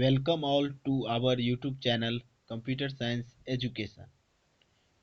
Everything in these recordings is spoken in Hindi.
Welcome all to our YouTube channel Computer Science Education.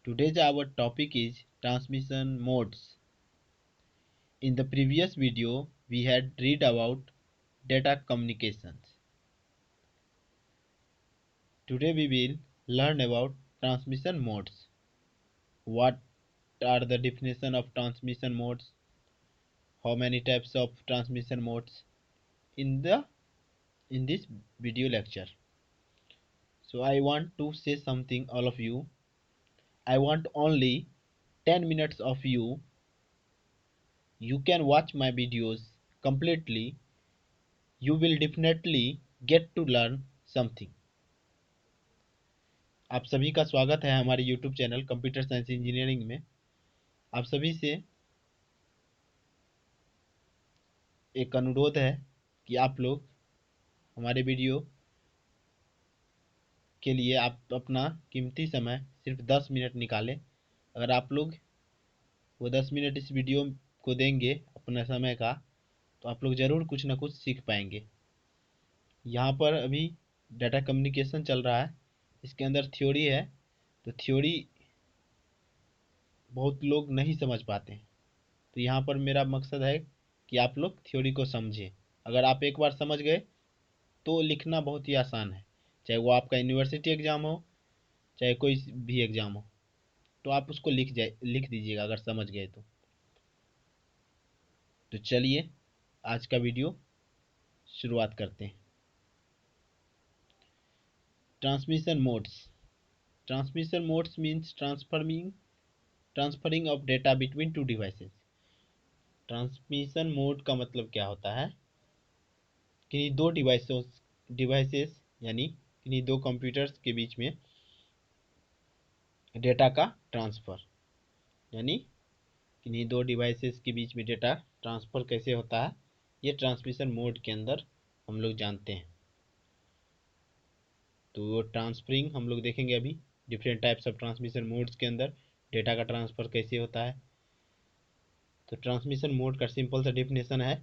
Today's our topic is transmission modes. In the previous video we had read about data communications. Today we will learn about transmission modes. What are the definition of transmission modes? How many types of transmission modes in this video lecture. So I want to say something all of you. I want only 10 minutes of you. You can watch my videos completely. You will definitely get to learn something. आप सभी का स्वागत है हमारे YouTube channel computer science engineering में। आप सभी से एक अनुरोध है कि आप लोग हमारे वीडियो के लिए आप अपना कीमती समय सिर्फ 10 मिनट निकालें। अगर आप लोग वो 10 मिनट इस वीडियो को देंगे अपने समय का, तो आप लोग ज़रूर कुछ ना कुछ सीख पाएंगे। यहाँ पर अभी डाटा कम्युनिकेशन चल रहा है, इसके अंदर थ्योरी है, तो थ्योरी बहुत लोग नहीं समझ पाते हैं। तो यहाँ पर मेरा मकसद है कि आप लोग थ्योरी को समझें। अगर आप एक बार समझ गए तो लिखना बहुत ही आसान है, चाहे वो आपका यूनिवर्सिटी एग्ज़ाम हो, चाहे कोई भी एग्ज़ाम हो, तो आप उसको लिख दीजिएगा अगर समझ गए तो चलिए आज का वीडियो शुरुआत करते हैं। Transmission modes. Transmission modes means transferring of data between two devices. Transmission mode का मतलब क्या होता है? किन्हीं दो डिवाइसेस यानी किन्हीं दो कंप्यूटर्स के बीच में डेटा का ट्रांसफ़र, यानी किन्हीं दो डिवाइसेस के बीच में डेटा ट्रांसफ़र कैसे होता है, ये ट्रांसमिशन मोड के अंदर हम लोग जानते हैं। तो वो ट्रांसफरिंग हम लोग देखेंगे अभी, different types of transmission modes के अंदर डेटा का ट्रांसफ़र कैसे होता है। तो ट्रांसमिशन मोड का सिंपल सा डेफिनेशन है,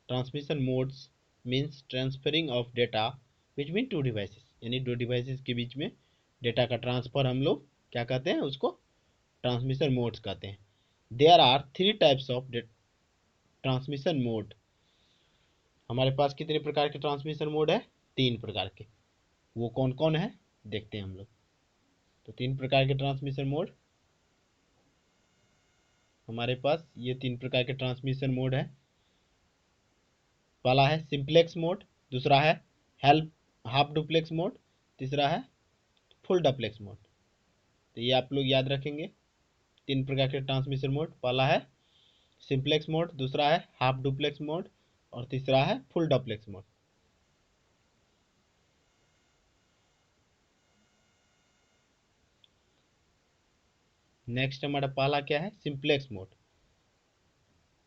transmission modes means transferring of data between two devices, यानी दो डिवाइसेस के बीच में डेटा का ट्रांसफ़र हम लोग क्या कहते हैं, उसको ट्रांसमिशन मोड्स कहते हैं। There are 3 types of transmission mode. हमारे पास कितने प्रकार के ट्रांसमिशन मोड है? 3 प्रकार के। वो कौन कौन है देखते हैं हम लोग। तो 3 प्रकार के ट्रांसमिशन मोड हमारे पास, ये 3 प्रकार के ट्रांसमिशन मोड है। पहला है सिंप्लेक्स मोड, दूसरा है हाफ डुप्लेक्स मोड, तीसरा है फुल डुप्लेक्स मोड। तो ये आप लोग याद रखेंगे, 3 प्रकार के ट्रांसमिशन मोड। पहला है सिंप्लेक्स मोड, दूसरा है हाफ डुप्लेक्स मोड और तीसरा है फुल डुप्लेक्स मोड। नेक्स्ट हमारा पहला क्या है? Simplex mode.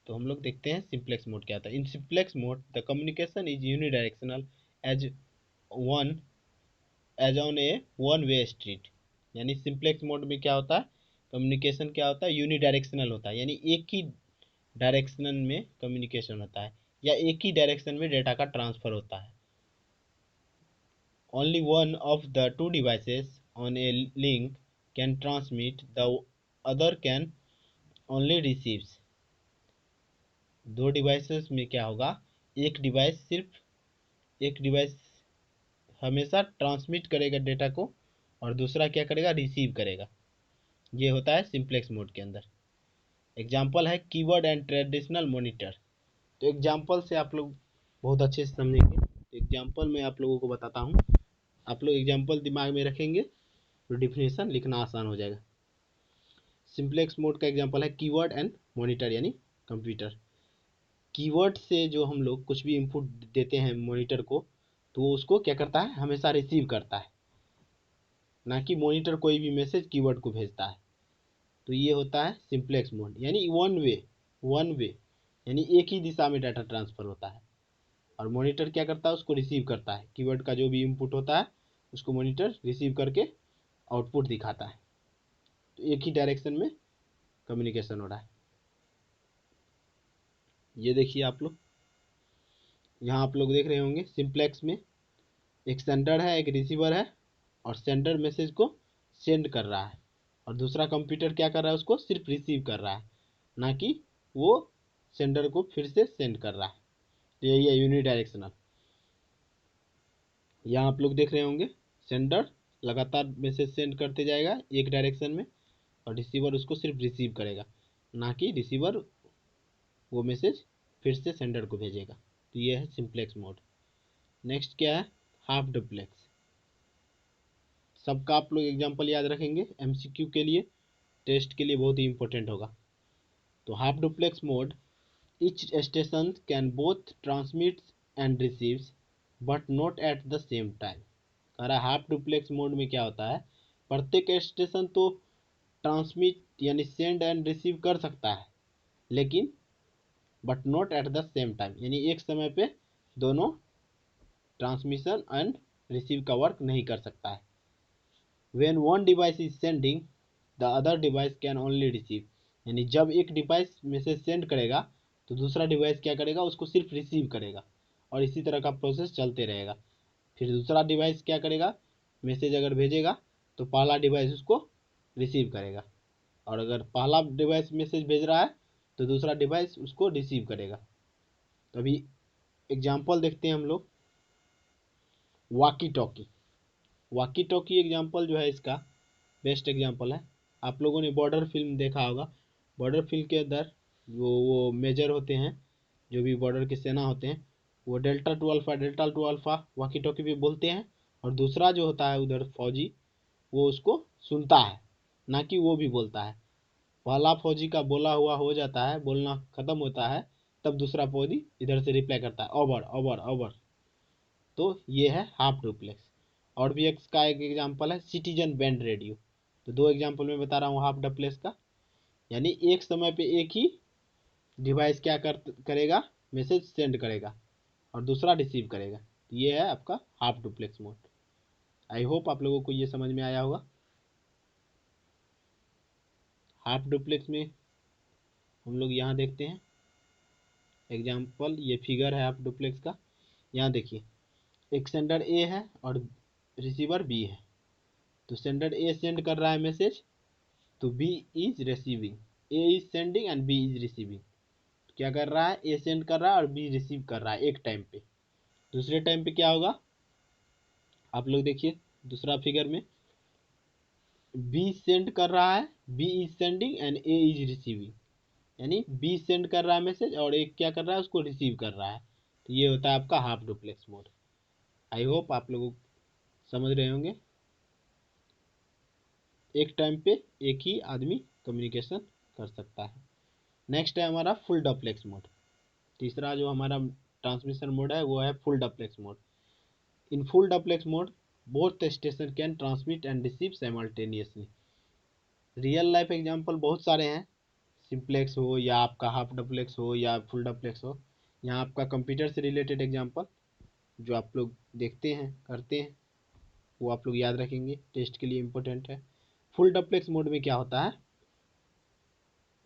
तो हम लोग देखते हैं सिंप्लेक्स मोड क्या होता है। In simplex mode the communication is unidirectional as one as on a one way street. यानी सिंप्लेक्स मोड में क्या होता है, कम्युनिकेशन क्या होता है, यूनिडायरेक्शनल होता है, यानी एक ही डायरेक्शन में कम्युनिकेशन होता है या एक ही डायरेक्शन में डेटा का ट्रांसफ़र होता है। Only one of the two devices on A link can transmit, the other can only receives. दो डिवाइसेस में क्या होगा, एक डिवाइस हमेशा ट्रांसमिट करेगा डेटा को और दूसरा क्या करेगा, रिसीव करेगा। ये होता है सिंप्लेक्स मोड के अंदर। एग्जाम्पल है कीवर्ड एंड ट्रेडिशनल मॉनिटर। तो एग्जाम्पल से आप लोग बहुत अच्छे से समझेंगे। तो एग्जाम्पल मैं आप लोगों को बताता हूँ, आप लोग एग्जाम्पल दिमाग में रखेंगे तो डिफिनेशन लिखना आसान हो जाएगा। सिंप्लेक्स मोड का एग्जाम्पल है कीवर्ड एंड मॉनिटर, यानी कंप्यूटर। कीवर्ड से जो हम लोग कुछ भी इनपुट देते हैं मॉनिटर को, तो वो उसको क्या करता है, हमेशा रिसीव करता है, ना कि मॉनिटर कोई भी मैसेज कीवर्ड को भेजता है। तो ये होता है सिंप्लेक्स मोड, यानी वन वे यानी एक ही दिशा में डाटा ट्रांसफ़र होता है। और मॉनिटर क्या करता है, उसको रिसीव करता है, कीवर्ड का जो भी इनपुट होता है उसको मॉनिटर रिसीव करके आउटपुट दिखाता है। तो एक ही डायरेक्शन में कम्युनिकेशन हो रहा है। ये देखिए आप लोग, यहाँ आप लोग देख रहे होंगे सिंप्लेक्स में एक सेंडर है एक रिसीवर है, और सेंडर मैसेज को सेंड कर रहा है और दूसरा कंप्यूटर क्या कर रहा है, उसको सिर्फ रिसीव कर रहा है, ना कि वो सेंडर को फिर से सेंड कर रहा है। तो यही है यूनिडायरेक्शनल। यहाँ आप लोग देख रहे होंगे सेंडर लगातार मैसेज सेंड करते जाएगा एक डायरेक्शन में, और रिसीवर उसको सिर्फ रिसीव करेगा, ना कि रिसीवर वो मैसेज फिर से सेंडर को भेजेगा। तो ये है सिंप्लेक्स मोड। नेक्स्ट क्या है, हाफ डुप्लेक्स। सबका आप लोग एग्जांपल याद रखेंगे एमसीक्यू के लिए, टेस्ट के लिए बहुत ही इंपॉर्टेंट होगा। तो half duplex mode, each station can both transmit and receives but not at the same time। कह रहा है हाफ डुप्लेक्स मोड में क्या होता है, प्रत्येक स्टेशन तो ट्रांसमिट यानी सेंड एंड रिसीव कर सकता है, लेकिन but not at the same time, यानी एक समय पे दोनों ट्रांसमिशन एंड रिसीव का वर्क नहीं कर सकता है। When one device is sending, the other device can only receive। यानी जब एक डिवाइस मैसेज सेंड करेगा तो दूसरा डिवाइस क्या करेगा, उसको सिर्फ रिसीव करेगा, और इसी तरह का प्रोसेस चलते रहेगा। फिर दूसरा डिवाइस क्या करेगा, मैसेज अगर भेजेगा तो पहला डिवाइस उसको रिसीव करेगा, और अगर पहला डिवाइस मैसेज भेज रहा है तो दूसरा डिवाइस उसको रिसीव करेगा। तो अभी एग्जाम्पल देखते हैं हम लोग, walkie talkie. Walkie talkie example जो है इसका बेस्ट एग्जाम्पल है। आप लोगों ने बॉर्डर फिल्म देखा होगा, बॉर्डर फिल्म के अंदर वो मेजर होते हैं, जो भी बॉर्डर के सेना होते हैं, वो delta two alpha walkie talkie भी बोलते हैं, और दूसरा जो होता है उधर फौजी, वो उसको सुनता है, ना कि वो भी बोलता है। पहला फौजी का बोला हुआ हो जाता है, बोलना खत्म होता है, तब दूसरा फौजी इधर से रिप्लाई करता है ओवर ओवर ओवर। तो ये है हाफ डुप्लेक्स। और भी इसका एक एग्जांपल है सिटीजन बैंड रेडियो। तो दो एग्जांपल में बता रहा हूँ हाफ डुप्लेक्स का, यानी एक समय पे एक ही डिवाइस क्या करेगा, मैसेज सेंड करेगा और दूसरा रिसीव करेगा। तो ये है आपका half duplex mode. I hope आप लोगों को ये समझ में आया होगा। हाफ डुप्लेक्स में हम लोग यहाँ देखते हैं एग्जांपल, ये फिगर है हाफ डुप्लेक्स का। यहाँ देखिए एक सेंडर ए है और रिसीवर बी है। तो सेंडर ए सेंड कर रहा है मैसेज, तो B is receiving, A is sending and B is receiving. क्या कर रहा है, ए सेंड कर रहा है और बी रिसीव कर रहा है एक टाइम पे। दूसरे टाइम पे क्या होगा, आप लोग देखिए दूसरा फिगर में, बी सेंड कर रहा है, B is sending and A is receiving, यानी बी सेंड कर रहा है मैसेज और एक क्या कर रहा है, उसको रिसीव कर रहा है। तो ये होता है आपका half duplex mode. I hope आप लोग समझ रहे होंगे। एक टाइम पे एक ही आदमी कम्युनिकेशन कर सकता है। नेक्स्ट है हमारा फुल डुप्लेक्स मोड। तीसरा जो हमारा ट्रांसमिशन मोड है वो है full duplex mode. In full duplex mode both station can transmit and receive simultaneously. Real life example बहुत सारे हैं, सिंप्लेक्स हो या आपका हाफ डुप्लेक्स हो या फुल डुप्लेक्स हो। यहाँ आपका कंप्यूटर से रिलेटेड एग्जांपल जो आप लोग देखते हैं करते हैं वो आप लोग याद रखेंगे, टेस्ट के लिए इम्पोर्टेंट है। फुल डुप्लेक्स मोड में क्या होता है,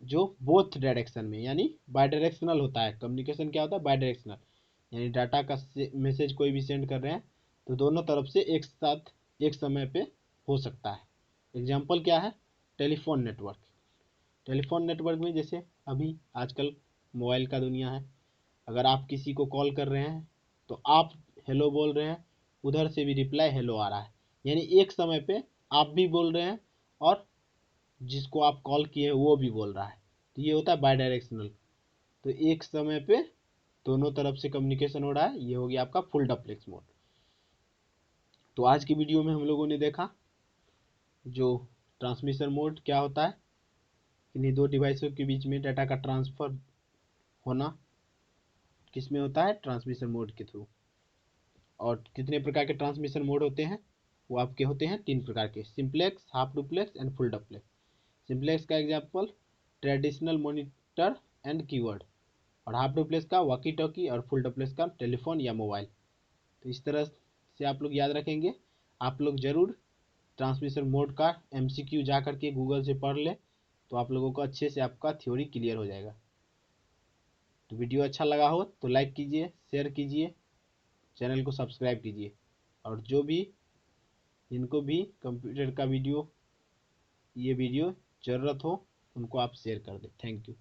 जो बोथ डायरेक्शन में यानी बाई डायरेक्शनल होता है। कम्युनिकेशन क्या होता है, बाई डायरेक्शनल, यानी डाटा का मैसेज कोई भी सेंड कर रहे हैं तो दोनों तरफ से एक साथ एक समय पे हो सकता है। एग्जाम्पल क्या है, टेलीफोन नेटवर्क। टेलीफोन नेटवर्क में जैसे अभी आजकल मोबाइल का दुनिया है, अगर आप किसी को कॉल कर रहे हैं तो आप हेलो बोल रहे हैं, उधर से भी रिप्लाई हेलो आ रहा है, यानी एक समय पे आप भी बोल रहे हैं और जिसको आप कॉल किए वो भी बोल रहा है। तो ये होता है बाई डायरेक्शनल। तो एक समय पे दोनों तरफ से कम्युनिकेशन हो रहा है, ये हो गया आपका फुल डुप्लेक्स मोड। तो आज की वीडियो में हम लोगों ने देखा जो ट्रांसमिशन मोड क्या होता है, इन्हीं दो डिवाइसों के बीच में डाटा का ट्रांसफर होना किस में होता है, ट्रांसमिशन मोड के थ्रू। और कितने प्रकार के ट्रांसमिशन मोड होते हैं, वो आपके होते हैं तीन प्रकार के, simplex, half duplex and full duplex. Simplex का example traditional monitor and keyword, और हाफ डुप्लेक्स का वॉकी टॉकी, और फुल डुप्लेक्स का टेलीफोन या मोबाइल। तो इस तरह से आप लोग याद रखेंगे। आप लोग ज़रूर ट्रांसमिशन मोड का एमसीक्यू जा करके गूगल से पढ़ लें, तो आप लोगों को अच्छे से आपका थ्योरी क्लियर हो जाएगा। तो वीडियो अच्छा लगा हो तो लाइक कीजिए, शेयर कीजिए, चैनल को सब्सक्राइब कीजिए। और जो भी इनको भी कंप्यूटर का वीडियो ये वीडियो ज़रूरत हो उनको आप शेयर कर दें। Thank you.